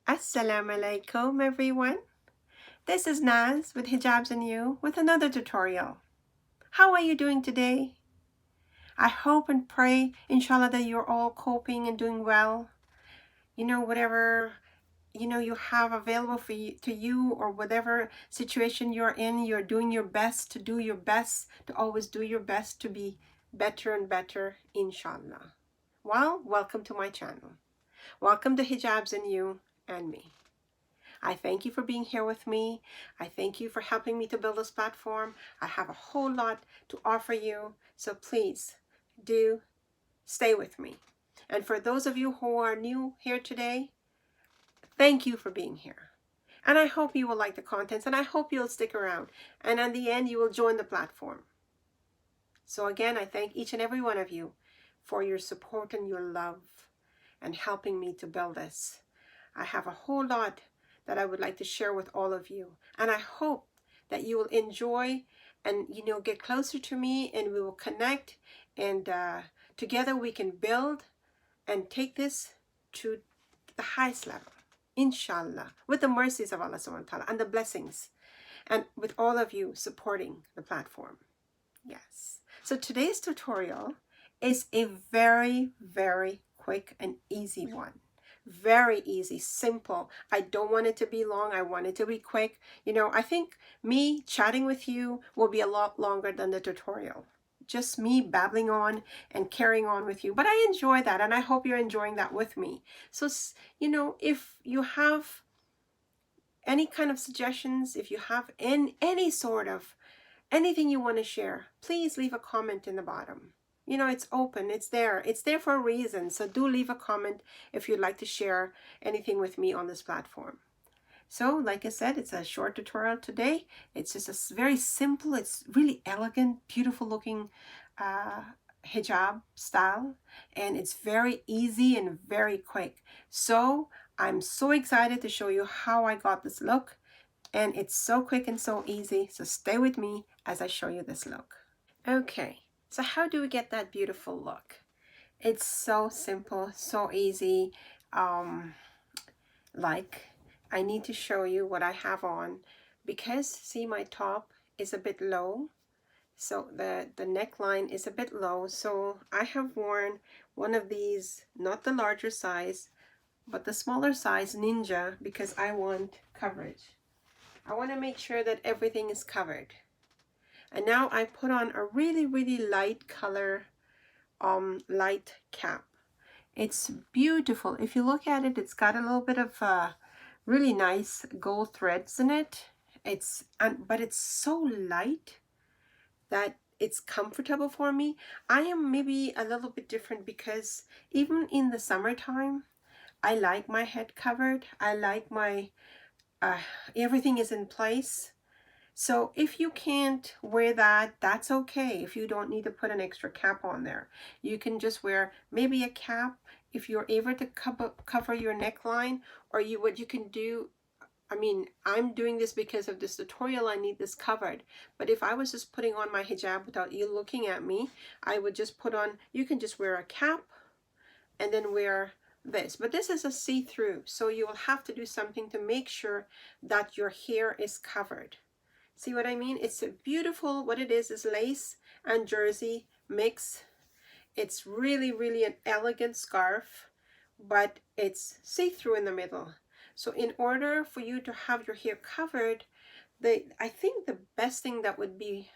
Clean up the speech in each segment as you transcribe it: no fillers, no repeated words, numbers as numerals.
Assalamu-Alaikum everyone. This is Naz with Hijabs and You with another tutorial. How are you doing today? I hope and pray, inshallah, that you're all coping and doing well. Whatever you have available for you, to you, or whatever situation you're in, you're doing your best to do your best, to always do your best to be better and better, inshallah. Well, welcome to my channel. Welcome to Hijabs and You and me. I thank you for being here with me. I thank you for helping me to build this platform. I have a whole lot to offer you, so please do stay with me. And for those of you who are new here today, thank you for being here. And I hope you will like the contents, and I hope you'll stick around. And at the end, you will join the platform. So again, I thank each and every one of you for your support and your love and helping me to build this. I have a whole lot that I would like to share with all of you. And I hope that you will enjoy and, get closer to me, and we will connect, and together we can build and take this to the highest level, inshallah, with the mercies of Allah subhanahu wa ta'ala and the blessings, and with all of you supporting the platform. Yes. So today's tutorial is a very, very quick and easy one. Very easy, simple. I don't want it to be long. I want it to be quick. I think me chatting with you will be a lot longer than the tutorial. Just me babbling on and carrying on with you. But I enjoy that, and I hope you're enjoying that with me. So, if you have any kind of suggestions, if you have any sort of anything you want to share, please leave a comment in the bottom. It's open, it's there for a reason. So do leave a comment if you'd like to share anything with me on this platform. So like I said, it's a short tutorial today. It's just a very simple, it's really elegant, beautiful looking hijab style, and it's very easy and very quick. So I'm so excited to show you how I got this look, and it's so quick and so easy. So stay with me as I show you this look. Okay. So how do we get that beautiful look? It's so simple, so easy. Like, I need to show you what I have on, because see, my top is a bit low. So the neckline is a bit low. So I have worn one of these, not the larger size, but the smaller size Ninja, because I want coverage. I want to make sure that everything is covered. And now I put on a really, really light color, light cap. It's beautiful. If you look at it, it's got a little bit of really nice gold threads in it. But it's so light that it's comfortable for me. I am maybe a little bit different, because even in the summertime, I like my head covered. I like my, everything is in place. So if you can't wear that, that's okay. If you don't need to put an extra cap on there, you can just wear maybe a cap if you're able to cover your neckline, or what you can do. I mean, I'm doing this because of this tutorial. I need this covered. But if I was just putting on my hijab without you looking at me, I would just put on, you can just wear a cap and then wear this. But this is a see-through, so you will have to do something to make sure that your hair is covered. See what I mean? It's a beautiful, what it is lace and jersey mix. It's really, really an elegant scarf, but it's see-through in the middle. So in order for you to have your hair covered, I think the best thing that would be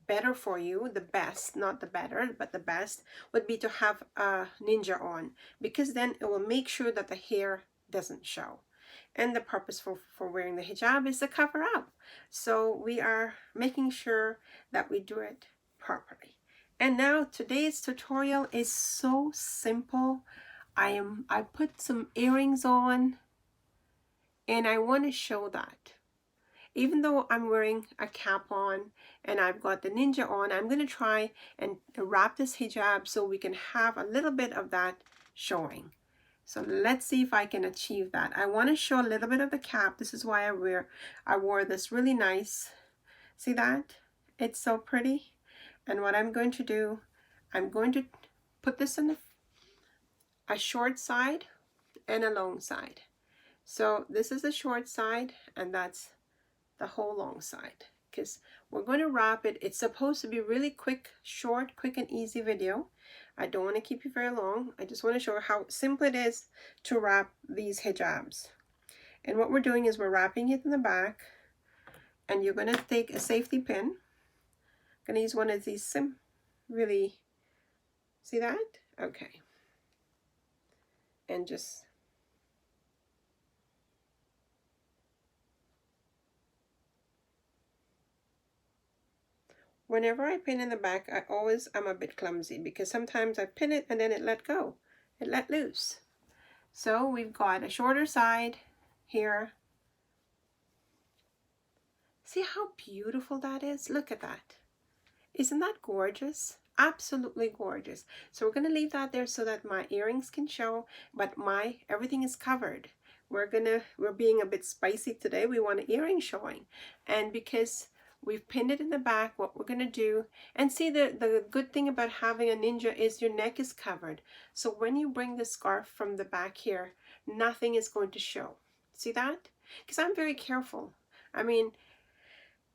better for you, the best, not the better, but the best, would be to have a Ninja on, because then it will make sure that the hair doesn't show. And the purpose for wearing the hijab is to cover up. So we are making sure that we do it properly. And now today's tutorial is so simple. I put some earrings on, and I want to show that. Even though I'm wearing a cap on and I've got the Ninja on, I'm going to try and wrap this hijab so we can have a little bit of that showing. So let's see if I can achieve that. I want to show a little bit of the cap. This is why I wore this really nice. See that? It's so pretty. And what I'm going to do, I'm going to put this in a short side and a long side. So this is the short side, and that's the whole long side, because we're going to wrap it. It's supposed to be really quick, short, quick and easy video. I don't want to keep you very long. I just want to show how simple it is to wrap these hijabs. And what we're doing is we're wrapping it in the back, and you're going to take a safety pin. I'm going to use one of these really, see that? Okay. And just whenever I pin in the back, I'm a bit clumsy because sometimes I pin it and then it let go. It let loose. So we've got a shorter side here. See how beautiful that is? Look at that. Isn't that gorgeous? Absolutely gorgeous. So we're going to leave that there so that my earrings can show, but everything is covered. We're being a bit spicy today. We want an earring showing. And because we've pinned it in the back, what we're going to do, and see, the good thing about having a ninja is your neck is covered. So when you bring the scarf from the back here, nothing is going to show. See that? Because I'm very careful. I mean,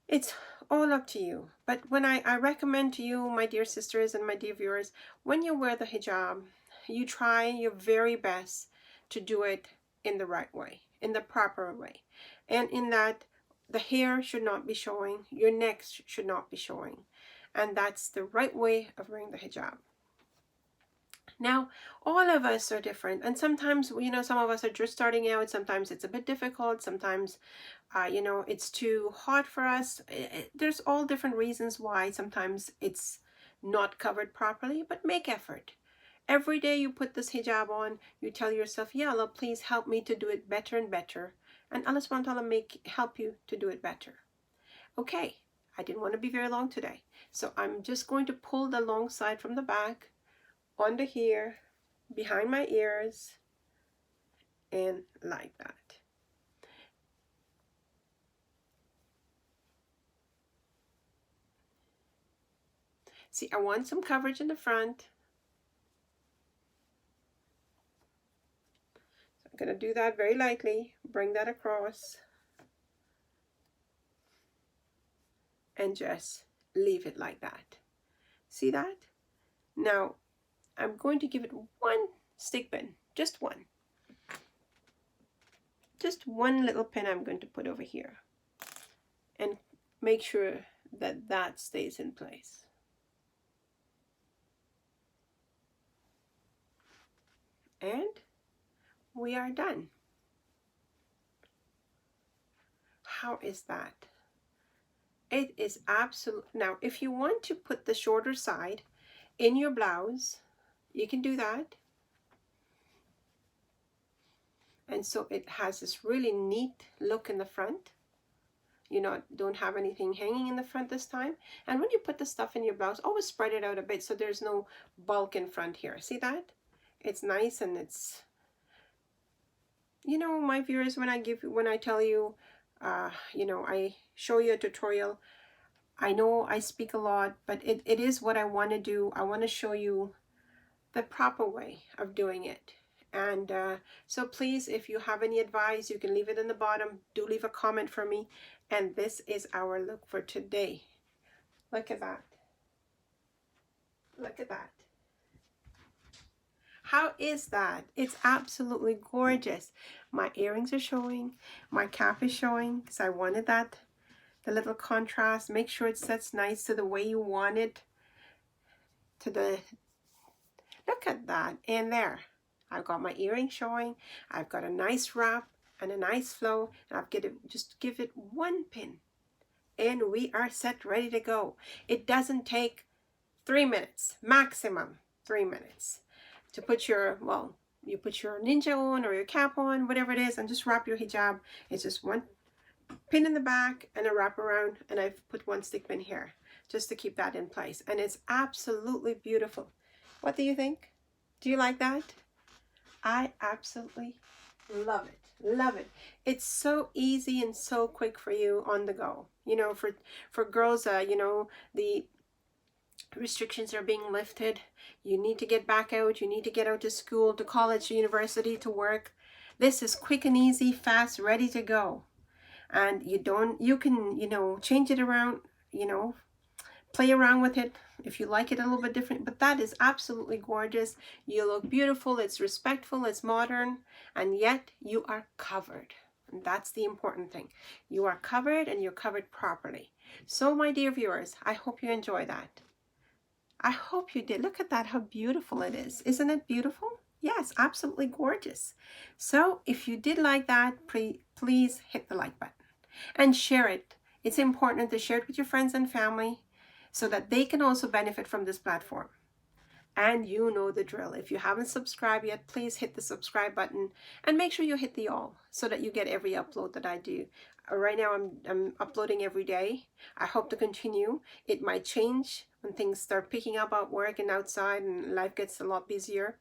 it's all up to you. But when I recommend to you, my dear sisters and my dear viewers, when you wear the hijab, you try your very best to do it in the right way, in the proper way. And in that, the hair should not be showing, your neck should not be showing. And that's the right way of wearing the hijab. Now, all of us are different, and sometimes, you know, some of us are just starting out. Sometimes it's a bit difficult. Sometimes, you know, it's too hot for us. There's all different reasons why sometimes it's not covered properly, but make effort. Every day you put this hijab on, you tell yourself, Ya Allah, please help me to do it better and better. And Allah subhanahu wa ta'ala help you to do it better. Okay, I didn't want to be very long today. So I'm just going to pull the long side from the back under here, behind my ears, and like that. See, I want some coverage in the front. So I'm going to do that very lightly, bring that across, and just leave it like that. See that? Now, I'm going to give it one stick pin, just one. Just one little pin I'm going to put over here and make sure that that stays in place. And we are done. How is that? It is absolute. Now, if you want to put the shorter side in your blouse, you can do that. And so it has this really neat look in the front. You know, don't have anything hanging in the front this time. And when you put the stuff in your blouse, always spread it out a bit so there's no bulk in front here. See that? It's nice, and it's, you know, my viewers, when I tell you, you know, I show you a tutorial, I know I speak a lot, but it is what I want to do. I want to show you the proper way of doing it. And so please, if you have any advice, you can leave it in the bottom. Do leave a comment for me. And this is our look for today. Look at that. Look at that. How is that? It's absolutely gorgeous. My earrings are showing. My cap is showing because I wanted that, the little contrast. Make sure it sets nice to the way you want it. Look at that. And there. I've got my earring showing. I've got a nice wrap and a nice flow. And I've just give it one pin. And we are set, ready to go. It doesn't take 3 minutes, maximum 3 minutes, to put your, well, you put your ninja on or your cap on, whatever it is, and just wrap your hijab. It's just one pin in the back and a wrap around, and I've put one stick pin here just to keep that in place. And it's absolutely beautiful. What do you think? Do you like that? I absolutely love it. Love it. It's so easy and so quick for you on the go. You know, for girls, you know, the restrictions are being lifted. You need to get back out. You need to get out to school, to college, to university, to work. This is quick and easy, fast, ready to go. And you can, you know, change it around, you know, play around with it if you like it a little bit different. But that is absolutely gorgeous. You look beautiful, it's respectful, it's modern, and yet you are covered. And that's the important thing. You are covered, and you're covered properly. So my dear viewers, I hope you enjoy that. I hope you did. Look at that, how beautiful it is. Isn't it beautiful? Yes, absolutely gorgeous. So if you did like that, please hit the like button and share it. It's important to share it with your friends and family so that they can also benefit from this platform. And you know the drill. If you haven't subscribed yet, please hit the subscribe button and make sure you hit the all so that you get every upload that I do. Right now I'm uploading every day. I hope to continue. It might change when things start picking up at work and outside and life gets a lot busier.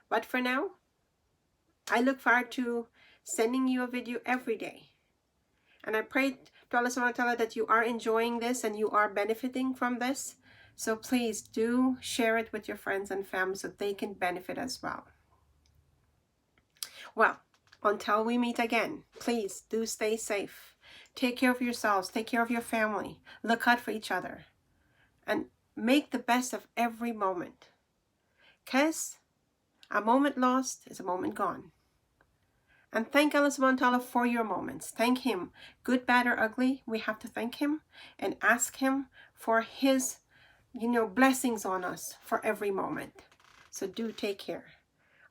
But for now, I look forward to sending you a video every day. And I pray to Allah subhanahu wa ta'ala that you are enjoying this and you are benefiting from this. So please do share it with your friends and family so they can benefit as well. Well, until we meet again, please do stay safe. Take care of yourselves. Take care of your family. Look out for each other. And make the best of every moment. Because a moment lost is a moment gone. And thank Allah subhanahu wa ta'ala for your moments. Thank Him. Good, bad, or ugly, we have to thank Him and ask Him for His, you know, blessings on us for every moment. So do take care.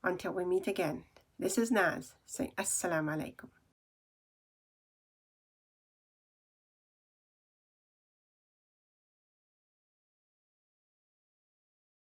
Until we meet again. This is Naz saying Assalamu Alaikum.